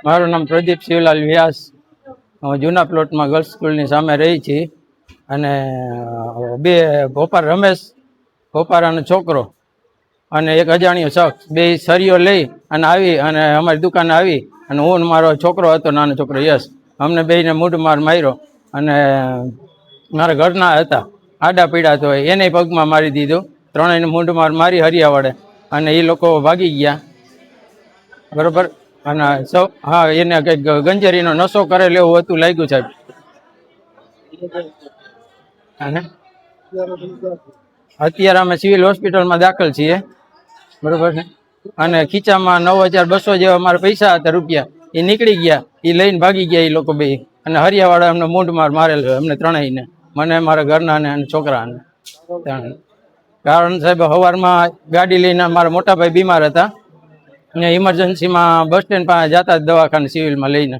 મારું નામ પ્રદીપ શિવલાલ વ્યાસ. હું જૂના પ્લોટમાં ગર્લ્સ સ્કૂલની સામે રહી છીએ અને બે ભોપાર રમેશ ભોપારાનો છોકરો અને એક અજાણ્યો શખ્સ બે સરીઓ લઈ અને આવી અને અમારી દુકાને આવી અને હું મારો છોકરો હતો, નાનો છોકરો યશ, અમને બેને મૂઢ માર માર્યો અને મારા ઘરના હતા આડા પીડા તો એને પગમાં મારી દીધું. ત્રણેયને મૂઢ માર મારી હરિયા વડે અને એ લોકો ભાગી ગયા. બરોબર. અને સૌ હા, એને કંઈક ગંજેરીનો નશો કરેલો એવું હતું લાગ્યું સાહેબ. અને અત્યારે અમે સિવિલ હોસ્પિટલમાં દાખલ છીએ. બરોબર છે. અને ખીચામાં 9,200 જેવા મારા પૈસા હતા, રૂપિયા, એ નીકળી ગયા, એ લઈને ભાગી ગયા એ લોકો બે. અને હરિયાવાળા અમને મૂંઢ માર મારેલો અમને ત્રણેયને, મને, મારા ઘરનાને અને છોકરાને. કારણ સાહેબ સવારમાં ગાડી લઈને મારા મોટા ભાઈ બીમાર હતા અને ઇમરજન્સીમાં બસ સ્ટેન્ડ પાસે જતા દવાખાને સિવિલમાં લઈને,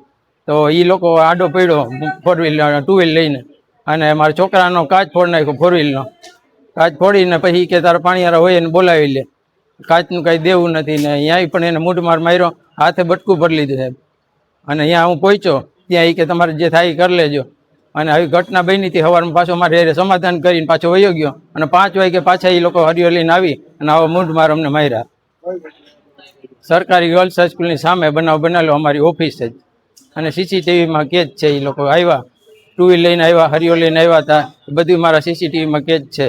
તો એ લોકો આડો પડ્યો 4 વ્હીલ 2 વ્હીલ લઈને અને મારા છોકરાનો કાચ ફોડી નાખ્યો, 4 વ્હીલનો કાચ ફોડીને પછી કે તારા પાણીયારા હોય એને બોલાવી લે, કાચનું કાંઈ દેવું નથી. ને અહીંયા પણ એને મૂઢ માર માર્યો, હાથે બટકું ભરી લીધું સાહેબ. અને અહીંયા હું પહોંચ્યો ત્યાં એ કે તમારે જે થાય એ કરી લેજો. અને આવી ઘટના બની હતી. સવારમાં પાછો મારે સમાધાન કરીને પાછો વયો ગયો અને 5 વાગે પાછા એ લોકો હરિયો લઈને આવી અને આવો મૂઢ માર અમને માર્યા. સરકારી ગર્લ્સ હાઈસ્કૂલની સામે બનાવ બનેલો, અમારી ઓફિસ જ. અને સીસીટીવીમાં કેદ છે. એ લોકો આવ્યા, 2 વ્હીલ લઈને આવ્યા, હરિયો લઈને આવ્યા હતા, બધું મારા સીસીટીવીમાં કેદ છે.